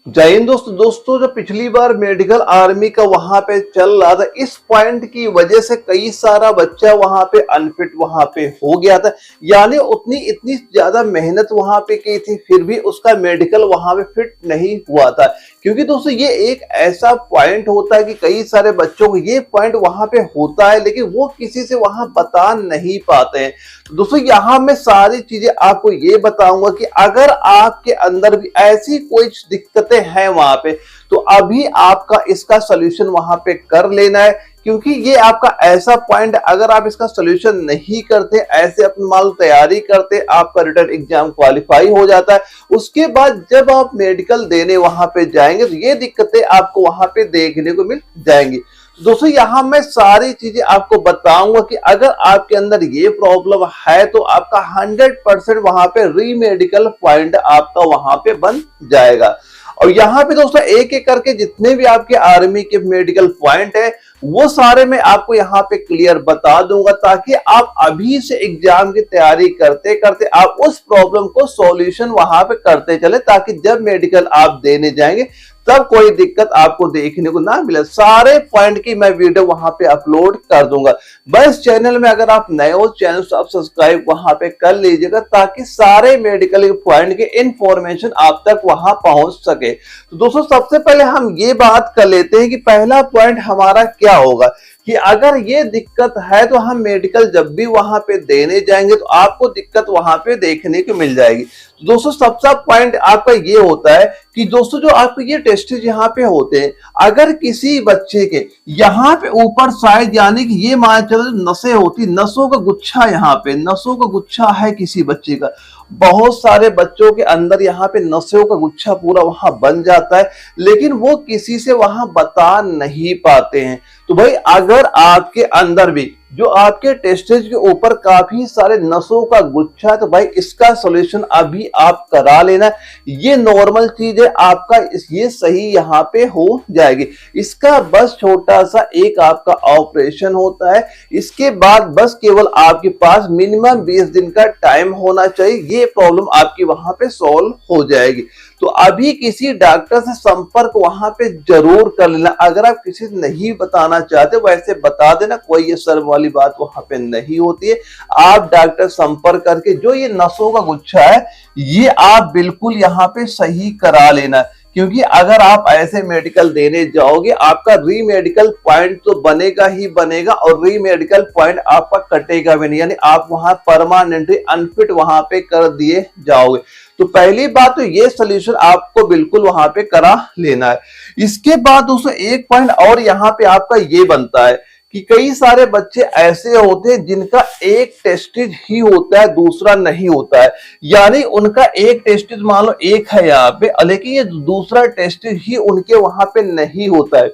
जय हिंद दोस्तों जो पिछली बार मेडिकल आर्मी का वहां पे चल रहा था, इस पॉइंट की वजह से कई सारा बच्चा वहां पे अनफिट वहां पे हो गया था। यानी उतनी इतनी ज्यादा मेहनत वहां पे की थी, फिर भी उसका मेडिकल वहां पे फिट नहीं हुआ था। क्योंकि दोस्तों ये एक ऐसा पॉइंट होता है कि कई सारे बच्चों को ये पॉइंट वहां पे होता है, लेकिन वो किसी से वहां बता नहीं पाते हैं। तो दोस्तों यहाँ मैं सारी चीजें आपको ये बताऊंगा कि अगर आपके अंदर भी ऐसी कोई दिक्कतें हैं वहां पे, तो अभी आपका इसका सोल्यूशन वहां पे कर लेना है। क्योंकि ये आपका ऐसा पॉइंट, अगर आप इसका सोल्यूशन नहीं करते, ऐसे अपनी मान तैयारी करते, आपका रिटर्न एग्जाम क्वालिफाई हो जाता है, उसके बाद जब आप मेडिकल देने वहां पे जाएंगे तो ये दिक्कतें आपको वहां पे देखने को मिल जाएंगी। दोस्तों यहां मैं सारी चीजें आपको बताऊंगा कि अगर आपके अंदर ये प्रॉब्लम है तो आपका 100% वहां पे रीमेडिकल पॉइंट आपका वहां पे बन जाएगा। और यहाँ पे दोस्तों एक एक करके जितने भी आपके आर्मी के मेडिकल पॉइंट है वो सारे मैं आपको यहाँ पे क्लियर बता दूंगा, ताकि आप अभी से एग्जाम की तैयारी करते करते आप उस प्रॉब्लम को सॉल्यूशन वहां पे करते चले, ताकि जब मेडिकल आप देने जाएंगे तब कोई दिक्कत आपको देखने को ना मिले। सारे पॉइंट की मैं वीडियो वहां पे अपलोड कर दूंगा। बस चैनल में अगर आप नए हो, चैनल को आप सब्सक्राइब वहां पे कर लीजिएगा, ताकि सारे मेडिकल पॉइंट के इंफॉर्मेशन आप तक वहां पहुंच सके। तो दोस्तों सबसे पहले हम ये बात कर लेते हैं कि पहला पॉइंट हमारा क्या होगा कि अगर ये दिक्कत है तो हम मेडिकल जब भी वहां पे देने जाएंगे तो आपको दिक्कत वहां पे देखने को मिल जाएगी। तो दोस्तों सबसे पॉइंट आपका ये होता है कि दोस्तों जो आपके ये टेस्ट यहाँ पे होते हैं, अगर किसी बच्चे के यहाँ पे ऊपर साइड यानी कि ये मान चलो नसें होती, नसों का गुच्छा, यहाँ पे नसों का गुच्छा है किसी बच्चे का, बहुत सारे बच्चों के अंदर यहाँ पे नसों का गुच्छा पूरा वहां बन जाता है, लेकिन वो किसी से वहां बता नहीं पाते हैं। तो भाई अगर आपके अंदर भी जो आपके टेस्टेज के ऊपर काफी सारे नसों का गुच्छा है, तो भाई इसका सॉल्यूशन अभी आप करा लेना। ये नॉर्मल चीज है, आपका ये सही यहाँ पे हो जाएगी। इसका बस छोटा सा एक आपका ऑपरेशन होता है, इसके बाद बस केवल आपके पास मिनिमम 20 दिन का टाइम होना चाहिए, ये प्रॉब्लम आपकी वहां पे सॉल्व हो जाएगी। तो अभी किसी डॉक्टर से संपर्क वहां पे जरूर कर लेना। अगर आप किसी से नहीं बताना चाहते वैसे बता देना, कोई ये शर्म वाली बात वहां पे नहीं होती है। आप डॉक्टर संपर्क करके जो ये नसों का गुच्छा है ये आप बिल्कुल यहाँ पे सही करा लेना। क्योंकि अगर आप ऐसे मेडिकल देने जाओगे आपका रीमेडिकल पॉइंट तो बनेगा ही बनेगा, और रीमेडिकल पॉइंट आपका कटेगा भी नहीं, यानी आप वहां परमानेंटली अनफिट वहां पे कर दिए जाओगे। तो पहली बात तो ये सोल्यूशन आपको बिल्कुल वहां पे करा लेना है। इसके बाद दोस्तों एक पॉइंट और यहाँ पे आपका ये बनता है कि कई सारे बच्चे ऐसे होते हैं जिनका एक टेस्टिज ही होता है, दूसरा नहीं होता है। यानी उनका एक टेस्टिज मान लो एक है यहाँ पे, लेकिन ये दूसरा टेस्टिज ही उनके वहां पे नहीं होता है।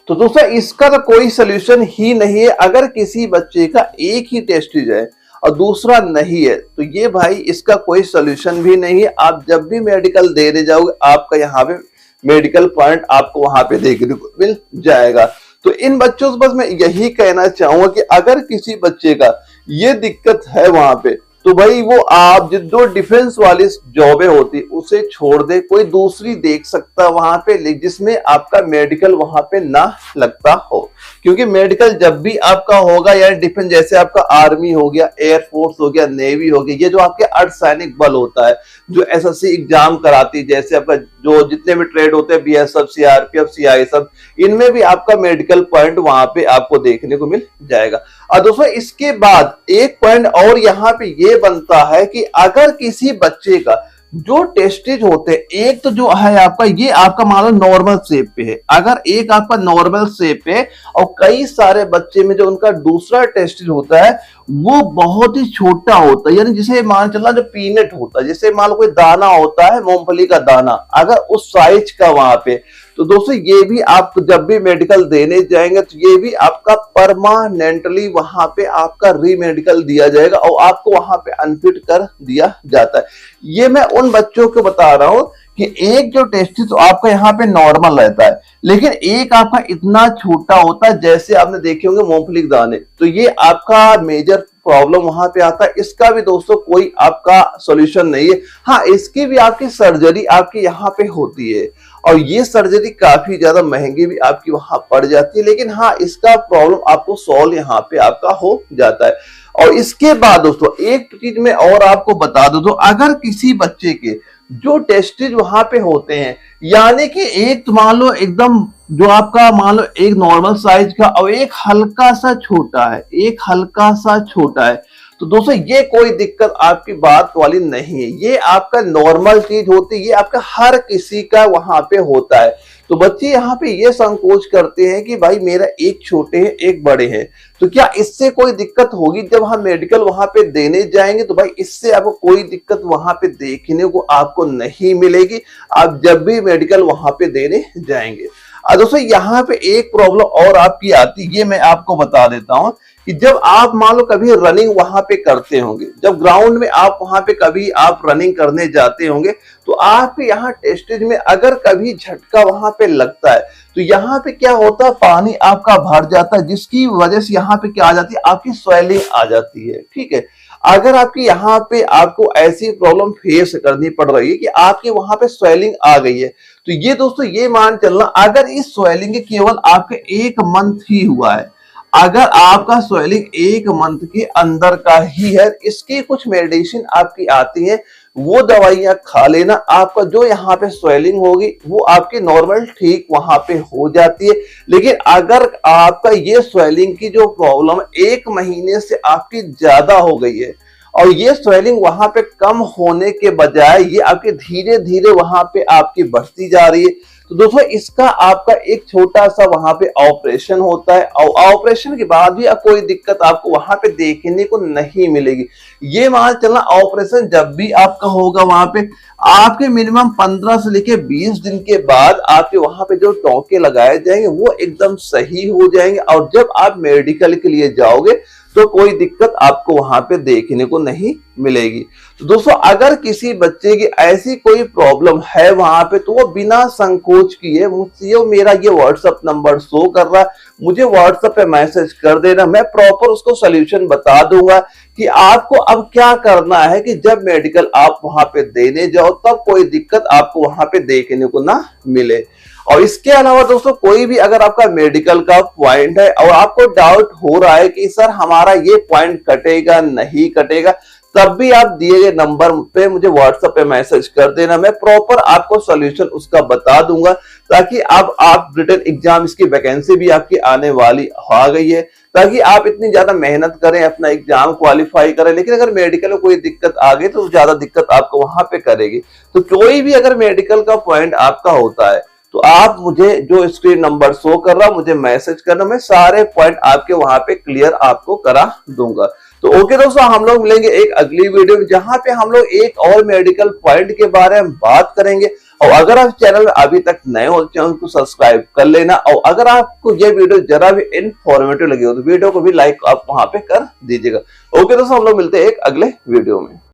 तो दोस्तों इसका तो कोई सोल्यूशन ही नहीं है। अगर किसी बच्चे का एक ही टेस्टिज है और दूसरा नहीं है तो ये भाई इसका कोई सोल्यूशन भी नहीं है। आप जब भी मेडिकल देने जाओगे आपका यहाँ पे मेडिकल पॉइंट आपको वहां पे देखने को मिल जाएगा। तो इन बच्चों से बस मैं यही कहना चाहूंगा कि अगर किसी बच्चे का ये दिक्कत है वहां पे, तो भाई वो आप जो डिफेंस वाली जॉबें होती उसे छोड़ दे, कोई दूसरी देख सकता वहां पे जिसमें आपका मेडिकल वहां पे ना लगता हो। क्योंकि मेडिकल जब भी आपका होगा यानी डिफेंस, जैसे आपका आर्मी हो गया, एयरफोर्स हो गया, नेवी हो गया, ये जो आपके अर्धसैनिक बल होता है जो एसएससी एग्जाम कराती है, जैसे आपका जो जितने भी ट्रेड होते हैं बीएसएफ, सीआरपीएफ, सीआईएसएफ, इनमें भी आपका मेडिकल पॉइंट वहां पे आपको देखने को मिल जाएगा। और दोस्तों इसके बाद एक पॉइंट और यहाँ पे ये बनता है कि अगर किसी बच्चे का जो टेस्टेज होते हैं, एक तो जो है आपका ये आपका मान लो नॉर्मल शेप पे है, अगर एक आपका नॉर्मल शेप है और कई सारे बच्चे में जो उनका दूसरा टेस्टेज होता है वो बहुत ही छोटा होता है, यानी जिसे मान चलना जो पीनट होता है, जैसे मान लो कोई दाना होता है मूंगफली का दाना, अगर उस साइज का वहां पे, तो दोस्तों ये भी आप जब भी मेडिकल देने जाएंगे तो ये भी आपका परमानेंटली वहां पे आपका रीमेडिकल दिया जाएगा और आपको वहां पे अनफिट कर दिया जाता है। ये मैं उन बच्चों को बता रहा हूं कि एक जो टेस्टिस तो आपका यहाँ पे नॉर्मल रहता है, लेकिन एक आपका इतना छोटा होता है, जैसे आपने देखे होंगे मूंगफली के दाने, तो ये आपका मेजर प्रॉब्लम वहां पे आता है, इसका भी दोस्तों कोई आपका सॉल्यूशन नहीं है। हाँ, इसकी भी आपकी सर्जरी आपकी यहाँ पे होती है और ये सर्जरी काफी ज्यादा महंगी भी आपकी वहां पड़ जाती है, लेकिन हाँ, इसका प्रॉब्लम आपको सॉल्व यहाँ पे आपका हो जाता है। और इसके बाद दोस्तों एक चीज मैं और आपको बता दूं, तो अगर किसी बच्चे के जो टेस्टिज वहां पे होते हैं, यानी कि एक मान लो एकदम जो आपका मान लो एक नॉर्मल साइज का और एक हल्का सा छोटा है, एक हल्का सा छोटा है, तो दोस्तों ये कोई दिक्कत आपकी बात वाली नहीं है, ये आपका नॉर्मल चीज होती है, ये आपका हर किसी का वहां पे होता है। तो बच्चे यहाँ पे ये संकोच करते हैं कि भाई मेरा एक छोटे हैं एक बड़े हैं, तो क्या इससे कोई दिक्कत होगी? जब हम मेडिकल वहां पे देने जाएंगे तो भाई इससे आपको कोई दिक्कत वहां पे देखने को आपको नहीं मिलेगी, आप जब भी मेडिकल वहां पे देने जाएंगे। दोस्तों यहाँ पे एक प्रॉब्लम और आपकी आती है, ये मैं आपको बता देता हूं कि जब आप मान लो कभी रनिंग वहां पे करते होंगे, जब ग्राउंड में आप वहां पे कभी आप रनिंग करने जाते होंगे, तो आपके यहाँ टेस्टेज में अगर कभी झटका वहां पे लगता है, तो यहाँ पे क्या होता है, पानी आपका भर जाता है, जिसकी वजह से यहाँ पे क्या आ जाती है, आपकी स्वेलिंग आ जाती है। ठीक है, अगर आपकी यहाँ पे आपको ऐसी प्रॉब्लम फेस करनी पड़ रही है कि आपके वहां पे स्वेलिंग आ गई है, तो ये दोस्तों ये मान चलना, अगर इस स्वेलिंग केवल आपके 1 मंथ ही हुआ है, अगर आपका स्वेलिंग 1 मंथ के अंदर का ही है, इसकी कुछ मेडिसिन आपकी आती है, वो दवाइयां खा लेना, आपका जो यहाँ पे स्वेलिंग होगी वो आपकी नॉर्मल ठीक वहां पे हो जाती है। लेकिन अगर आपका ये स्वेलिंग की जो प्रॉब्लम 1 महीने से आपकी ज्यादा हो गई है और ये स्वेलिंग वहां पे कम होने के बजाय ये आपके धीरे धीरे वहां पे आपकी बढ़ती जा रही है, तो दोस्तों इसका आपका एक छोटा सा वहां पे ऑपरेशन होता है और ऑपरेशन के बाद भी कोई दिक्कत आपको वहां पे देखने को नहीं मिलेगी। ये मान चलना ऑपरेशन जब भी आपका होगा वहां पे आपके मिनिमम 15 से लेके 20 दिन के बाद आपके वहां पे जो टोके लगाए जाएंगे वो एकदम सही हो जाएंगे और जब आप मेडिकल के लिए जाओगे तो कोई दिक्कत आपको वहां पे देखने को नहीं मिलेगी। तो दोस्तों अगर किसी बच्चे की ऐसी कोई प्रॉब्लम है वहां पे, तो वो बिना संकोच किए मुझसे मेरा ये व्हाट्सएप नंबर शो कर रहा है, मुझे व्हाट्सएप पे मैसेज कर देना, मैं प्रॉपर उसको सोल्यूशन बता दूंगा कि आपको अब क्या करना है कि जब मेडिकल आप वहां पे देने जाओ तब कोई दिक्कत आपको वहां पे देखने को ना मिले। और इसके अलावा दोस्तों कोई भी अगर आपका मेडिकल का पॉइंट है और आपको डाउट हो रहा है कि सर हमारा ये पॉइंट कटेगा नहीं कटेगा, तब भी आप दिए गए नंबर पे मुझे व्हाट्सएप पे मैसेज कर देना, मैं प्रॉपर आपको सॉल्यूशन उसका बता दूंगा, ताकि अब आप रिटन एग्जाम इसकी वैकेंसी भी आपकी आने वाली आ गई है, ताकि आप इतनी ज्यादा मेहनत करें अपना एग्जाम क्वालिफाई करें, लेकिन अगर मेडिकल में कोई दिक्कत आ गई तो ज्यादा दिक्कत आपको वहां पे करेगी। तो कोई भी अगर मेडिकल का पॉइंट आपका होता है तो आप मुझे जो स्क्रीन नंबर शो कर रहा मुझे मैसेज करना, मैं सारे पॉइंट आपके वहां पे क्लियर आपको करा दूंगा। तो ओके दोस्तों, हम लोग मिलेंगे एक अगली वीडियो में जहां पे हम लोग एक और मेडिकल पॉइंट के बारे में बात करेंगे। और अगर आप चैनल में अभी तक नए हो चैनल को सब्सक्राइब कर लेना, और अगर आपको ये वीडियो जरा भी इंफॉर्मेटिव लगी हो तो वीडियो को भी लाइक आप वहां पे कर दीजिएगा। ओके दोस्तों, हम लोग मिलते हैं एक अगले वीडियो में।